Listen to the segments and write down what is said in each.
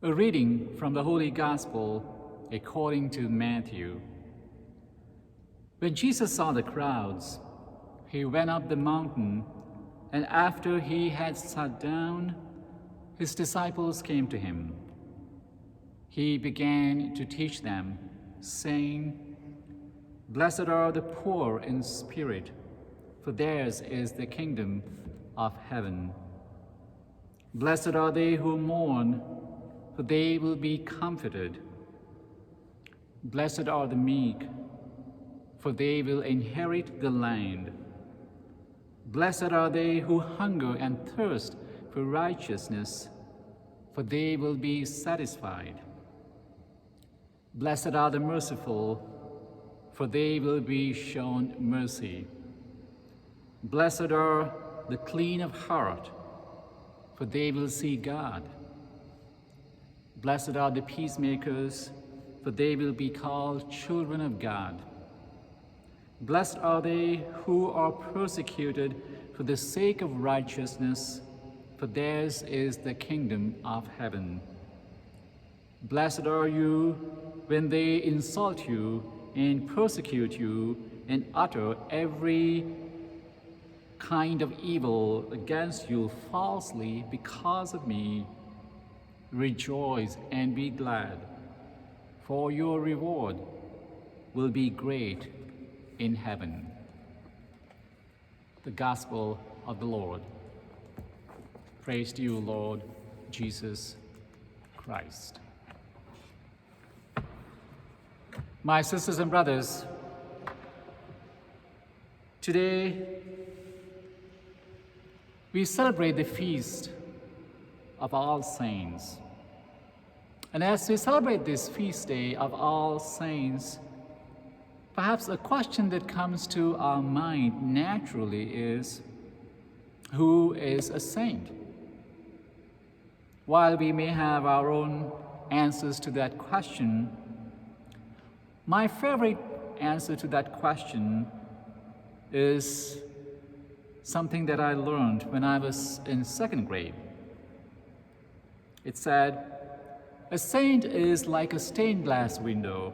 A reading from the Holy Gospel according to Matthew. When Jesus saw the crowds, he went up the mountain, and after he had sat down, his disciples came to him. He began to teach them, saying, "Blessed are the poor in spirit, for theirs is the kingdom of heaven. Blessed are they who mourn, for they will be comforted. Blessed are the meek, for they will inherit the land. Blessed are they who hunger and thirst for righteousness, for they will be satisfied. Blessed are the merciful, for they will be shown mercy. Blessed are the clean of heart, for they will see God. Blessed are the peacemakers, for they will be called children of God. Blessed are they who are persecuted for the sake of righteousness, for theirs is the kingdom of heaven. Blessed are you when they insult you and persecute you and utter every kind of evil against you falsely because of me. Rejoice and be glad, for your reward will be great in heaven." The Gospel of the Lord. Praise to you, Lord Jesus Christ. My sisters and brothers, today we celebrate the feast of All Saints. And as we celebrate this feast day of All Saints, perhaps a question that comes to our mind naturally is, who is a saint? While we may have our own answers to that question, my favorite answer to that question is something that I learned when I was in second grade. It said, "A saint is like a stained glass window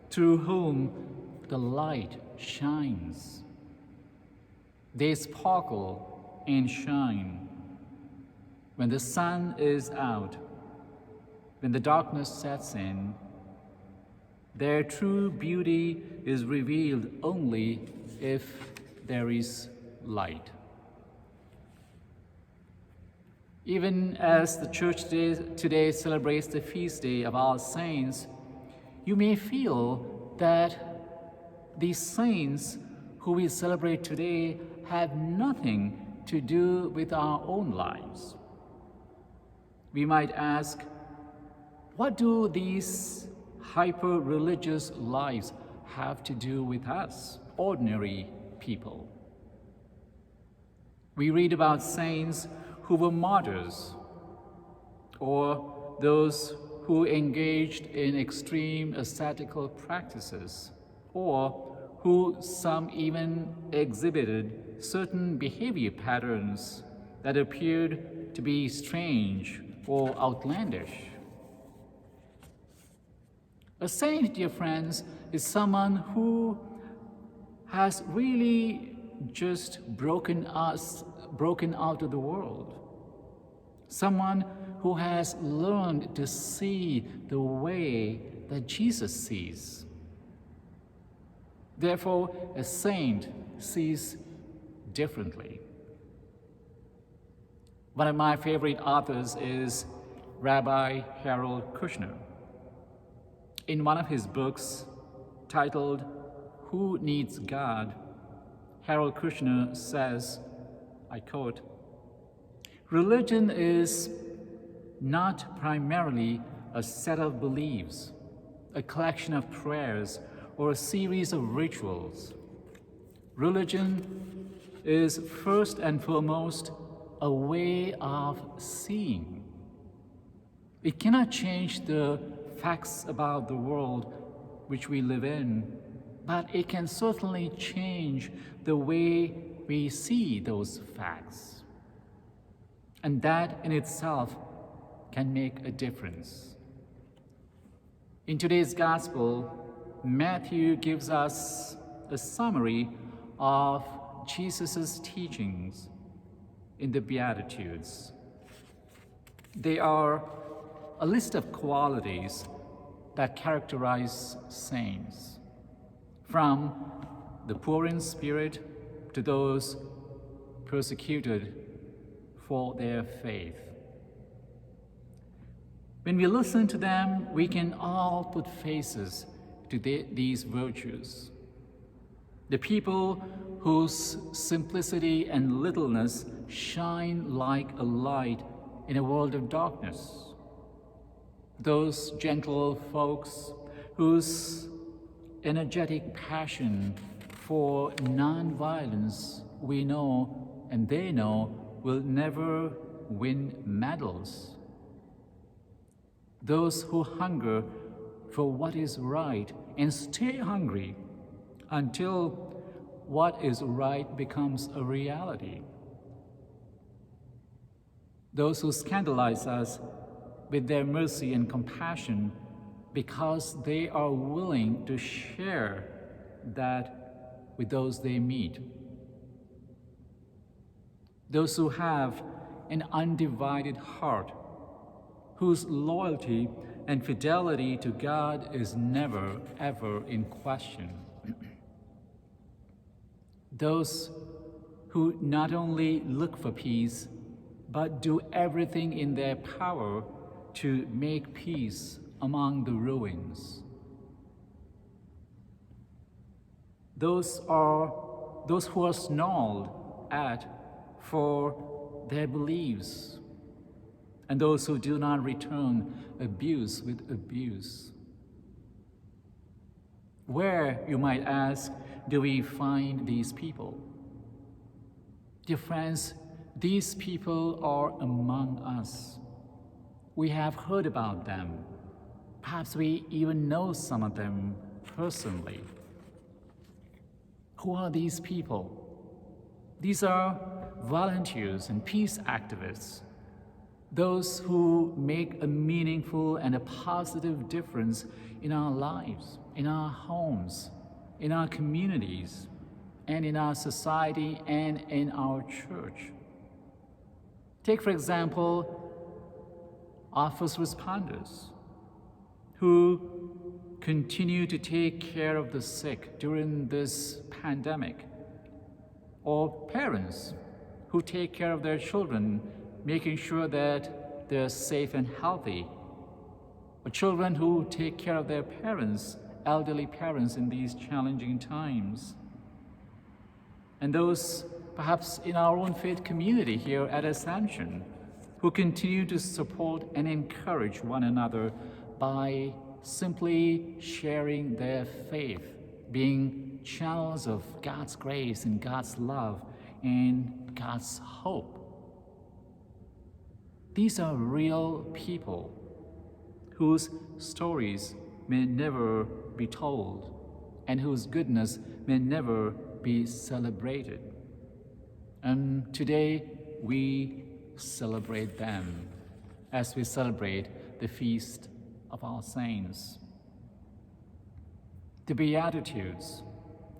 through whom the light shines. They sparkle and shine. When the sun is out, when the darkness sets in, their true beauty is revealed only if there is light." Even as the church today celebrates the feast day of All Saints, you may feel that these saints who we celebrate today have nothing to do with our own lives. We might ask, what do these hyper-religious lives have to do with us, ordinary people? We read about saints who were martyrs, or those who engaged in extreme ascetical practices, or who some even exhibited certain behavior patterns that appeared to be strange or outlandish. A saint, dear friends, is someone who has really just broken out of the world. Someone who has learned to see the way that Jesus sees. Therefore, a saint sees differently. One of my favorite authors is Rabbi Harold Kushner. In one of his books titled "Who Needs God?", Harold Kushner says, I quote, "Religion is not primarily a set of beliefs, a collection of prayers, or a series of rituals. Religion is first and foremost a way of seeing. It cannot change the facts about the world which we live in, but it can certainly change the way we see those facts. And that in itself can make a difference. In today's Gospel, Matthew gives us a summary of Jesus' teachings in the Beatitudes. They are a list of qualities that characterize saints, from the poor in spirit to those persecuted for their faith. When we listen to them, we can all put faces to these virtues. The people whose simplicity and littleness shine like a light in a world of darkness. Those gentle folks whose energetic passion for non-violence we know and they know will never win medals. Those who hunger for what is right and stay hungry until what is right becomes a reality. Those who scandalize us with their mercy and compassion because they are willing to share that with those they meet. Those who have an undivided heart, whose loyalty and fidelity to God is never, ever in question. Those who not only look for peace, but do everything in their power to make peace among the ruins. Those who are snarled at for their beliefs, and those who do not return abuse with abuse. Where, you might ask, do we find these people? Dear friends, these people are among us. We have heard about them. Perhaps we even know some of them personally. Who are these people? These are volunteers and peace activists, those who make a meaningful and a positive difference in our lives, in our homes, in our communities, and in our society and in our church. Take, for example, our first responders who continue to take care of the sick during this pandemic, or parents who take care of their children, making sure that they're safe and healthy, or children who take care of their parents, elderly parents in these challenging times. And those perhaps in our own faith community here at Ascension who continue to support and encourage one another by simply sharing their faith, being channels of God's grace and God's love and God's hope. These are real people whose stories may never be told and whose goodness may never be celebrated. And today we celebrate them as we celebrate the feast of our saints. The Beatitudes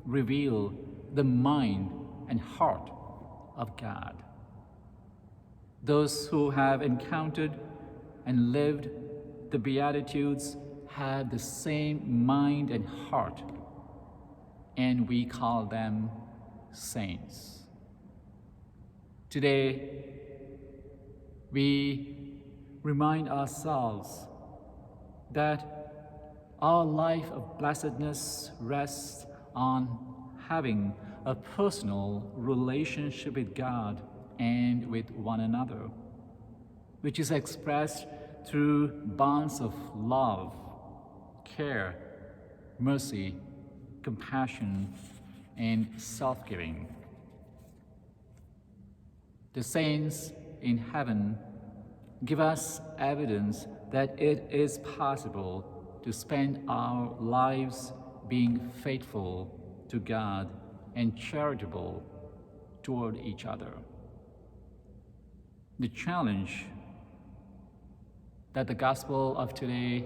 reveal the mind and heart of God. Those who have encountered and lived the Beatitudes have the same mind and heart, and we call them saints. Today, we remind ourselves that our life of blessedness rests on having a personal relationship with God and with one another, which is expressed through bonds of love, care, mercy, compassion, and self-giving. The saints in heaven give us evidence that it is possible to spend our lives being faithful to God and charitable toward each other. The challenge that the gospel of today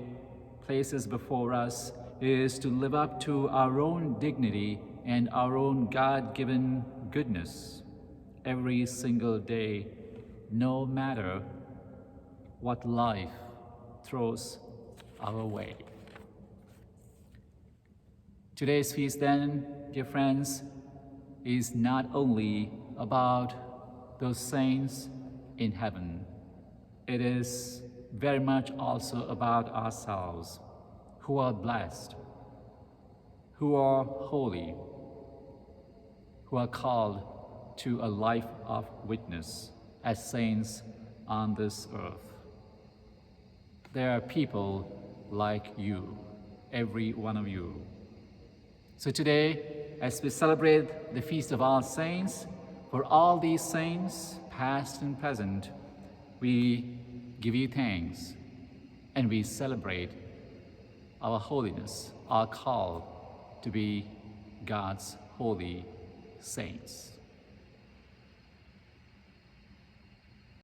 places before us is to live up to our own dignity and our own God-given goodness every single day, no matter what life throws our way. Today's feast then, dear friends, is not only about those saints in heaven. It is very much also about ourselves, who are blessed, who are holy, who are called to a life of witness as saints on this earth. There are people like you, every one of you. So today, as we celebrate the Feast of All Saints, for all these saints, past and present, we give you thanks and we celebrate our holiness, our call to be God's holy saints.